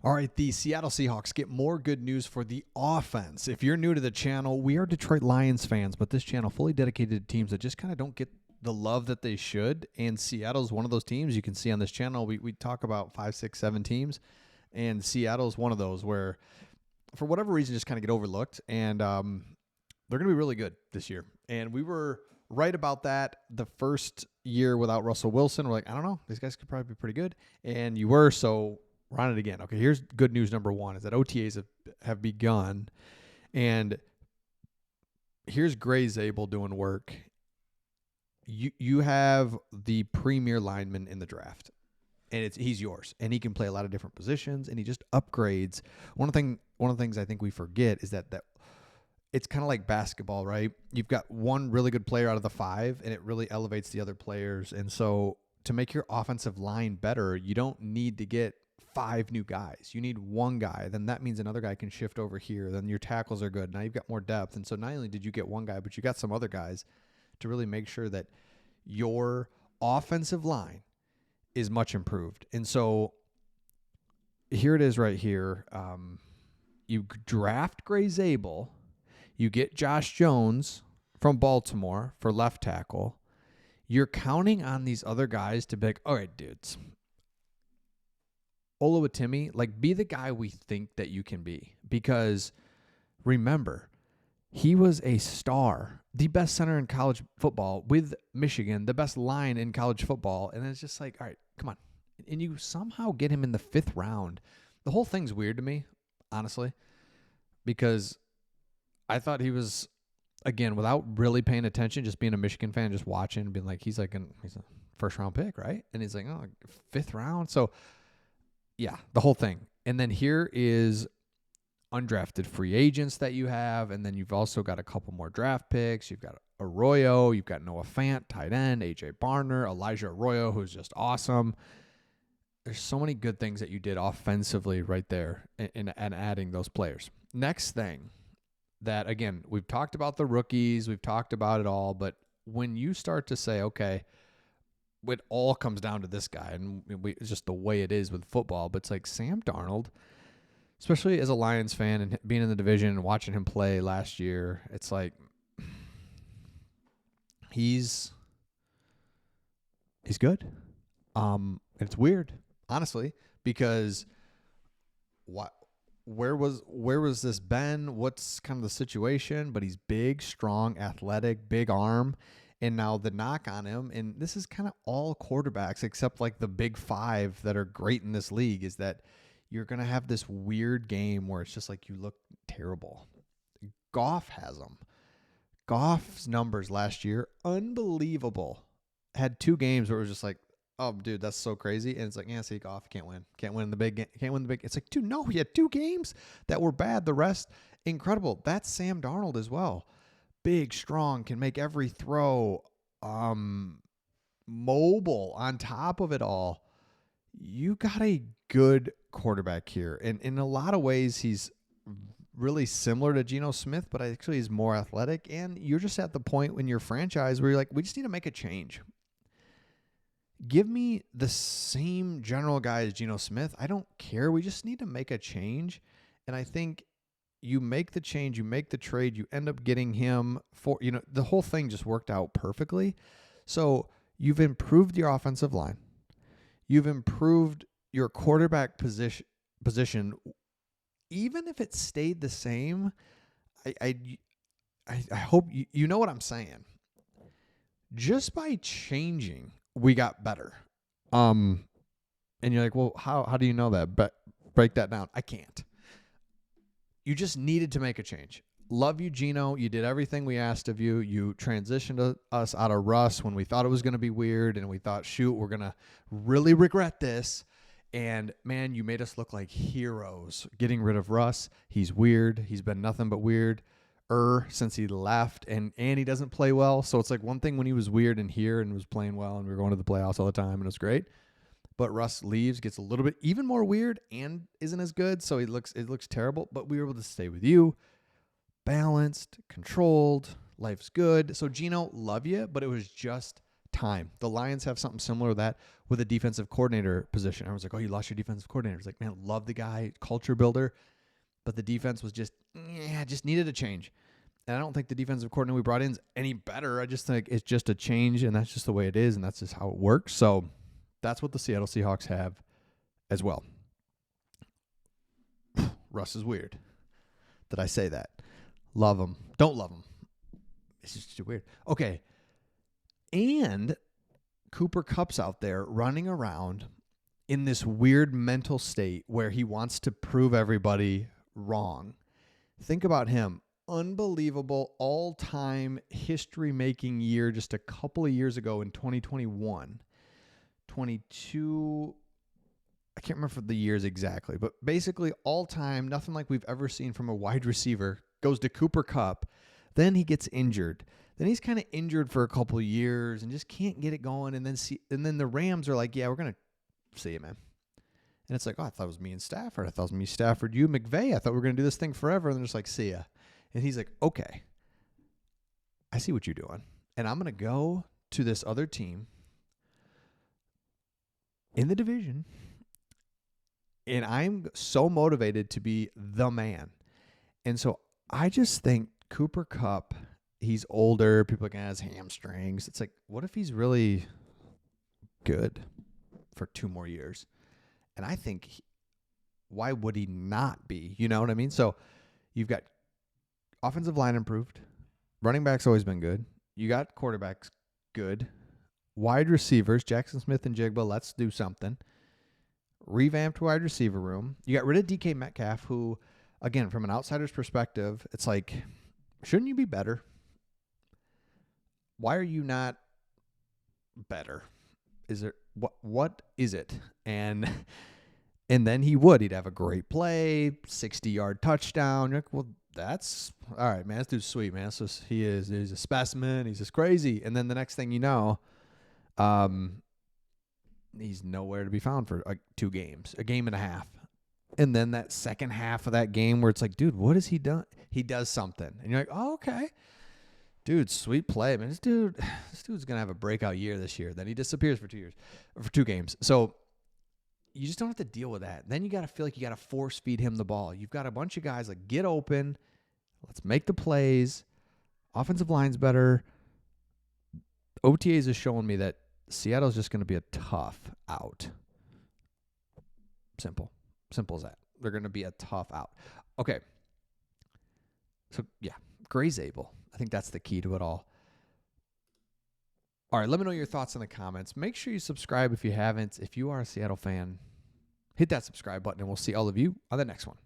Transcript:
All right, the Seattle Seahawks get more good news for the offense. If you're new to the channel, we are Detroit Lions fans, but this channel fully dedicated to teams that just kind of don't get the love that they should. And Seattle's one of those teams you can see on this channel. We talk about 5, 6, 7 teams, and Seattle's one of those where, for whatever reason, just kind of get overlooked. And they're going to be really good this year. And we were right about that the first year without Russell Wilson. We're like, I don't know, these guys could probably be pretty good. And you were, so we're on it again. Okay, here's good news number one is that OTAs have begun. And here's Gray Zabel doing work. You have the premier lineman in the draft. And he's yours. And he can play a lot of different positions, and he just upgrades. One of the things I think we forget is that it's kind of like basketball, right? You've got one really good player out of the 5, and it really elevates the other players. And so to make your offensive line better, you don't need to get 5 new guys. You need one guy. Then that means another guy can shift over here. Then your tackles are good. Now you've got more depth. And so not only did you get one guy, but you got some other guys to really make sure that your offensive line is much improved. And so here it is right here. You draft Gray Zabel. You get Josh Jones from Baltimore for left tackle. You're counting on these other guys to be like, all right, dudes, Oluwatimi, like, be the guy we think that you can be. Because remember, he was a star, the best center in college football with Michigan, the best line in college football. And it's just like, all right, come on. And you somehow get him in the 5th round. The whole thing's weird to me, honestly, because I thought he was, again, without really paying attention, just being a Michigan fan, just watching and being like, he's a first-round pick, right? And he's like, oh, 5th round. So, yeah, the whole thing. And then here is undrafted free agents that you have, and then you've also got a couple more draft picks. You've got Arroyo, you've got Noah Fant, tight end, A.J. Barner, Elijah Arroyo, who's just awesome. There's so many good things that you did offensively right there in adding those players. Next thing that, again, we've talked about the rookies, we've talked about it all, but when you start to say, okay, it all comes down to this guy, and it's just the way it is with football, but it's like Sam Darnold, especially as a Lions fan and being in the division and watching him play last year, it's like he's good. It's weird, honestly, because where was this been? What's kind of the situation? But he's big, strong, athletic, big arm. And now the knock on him, and this is kind of all quarterbacks except like the big 5 that are great in this league, is that you're going to have this weird game where it's just like you look terrible. Goff has them. Goff's numbers last year, unbelievable. Had 2 games where it was just like, oh, dude, that's so crazy. And it's like, yeah, see, Goff can't win. Can't win the big game. Can't win the big. It's like, dude, no, he had 2 games that were bad. The rest, incredible. That's Sam Darnold as well. Big, strong, can make every throw, mobile on top of it all. You got a good quarterback here. And in a lot of ways, he's really similar to Geno Smith, but actually he's more athletic. And you're just at the point in your franchise where you're like, we just need to make a change. Give me the same general guy as Geno Smith. I don't care. We just need to make a change. And I think you make the change, you make the trade, you end up getting him for, the whole thing just worked out perfectly. So you've improved your offensive line. You've improved your quarterback position. Even if it stayed the same, I hope you know what I'm saying. Just by changing, we got better. And you're like, well, how do you know that? But break that down. I can't. You just needed to make a change. Love you, Geno. You did everything we asked of you. You transitioned us out of Russ when we thought it was going to be weird, and we thought, shoot, we're going to really regret this. And, man, you made us look like heroes getting rid of Russ. He's weird. He's been nothing but weird since he left, and he doesn't play well. So it's like one thing when he was weird in here and was playing well, and we were going to the playoffs all the time, and it was great. But Russ leaves, gets a little bit even more weird, and isn't as good. So it looks terrible. But we were able to stay with you, balanced, controlled. Life's good. So Geno, love you, but it was just time. The Lions have something similar to that with a defensive coordinator position. I was like, oh, you lost your defensive coordinator. It's like, man, love the guy, culture builder. But the defense was just needed a change. And I don't think the defensive coordinator we brought in is any better. I just think it's just a change, and that's just the way it is, and that's just how it works. So that's what the Seattle Seahawks have as well. Russ is weird. Did I say that? Love him. Don't love him. It's just too weird. Okay. And Cooper Kupp's out there running around in this weird mental state where he wants to prove everybody wrong. Think about him. Unbelievable all-time history-making year just a couple of years ago in 2021. 22, I can't remember the years exactly, but basically all-time, nothing like we've ever seen from a wide receiver, goes to Cooper Kupp. Then he gets injured. Then he's kind of injured for a couple of years and just can't get it going. And then the Rams are like, yeah, we're going to see you, man. And it's like, oh, I thought it was me and Stafford. I thought it was me, Stafford, you, McVay. I thought we were going to do this thing forever. And they're just like, see ya. And he's like, okay, I see what you're doing. And I'm going to go to this other team in the division. And I'm so motivated to be the man. And so I just think Cooper Kupp, he's older. People are going to have his hamstrings. It's like, what if he's really good for 2 more years? And I think, why would he not be? You know what I mean? So you've got offensive line improved. Running back's always been good. You got quarterbacks good. Wide receivers, Jackson Smith and Jigba, let's do something. Revamped wide receiver room. You got rid of DK Metcalf, who, again, from an outsider's perspective, it's like, shouldn't you be better? Why are you not better? Is there what is it? And then he'd have a great play, 60-yard touchdown. You're like, well, that's all right, man. This dude's sweet, man. So he's a specimen. He's just crazy. And then the next thing you know, he's nowhere to be found for like 2 games, a game and a half. And then that second half of that game where it's like, dude, what has he done? He does something. And you're like, oh, okay. Dude, sweet play, man. This dude's going to have a breakout year this year. Then he disappears for 2 games. So you just don't have to deal with that. Then you got to feel like you got to force feed him the ball. You've got a bunch of guys like, get open. Let's make the plays. Offensive line's better. OTAs is showing me that Seattle's just going to be a tough out. Simple as that. They're going to be a tough out. Okay. So, yeah, Gray's able. I think that's the key to it all. All right, let me know your thoughts in the comments. Make sure you subscribe if you haven't. If you are a Seattle fan, hit that subscribe button, and we'll see all of you on the next one.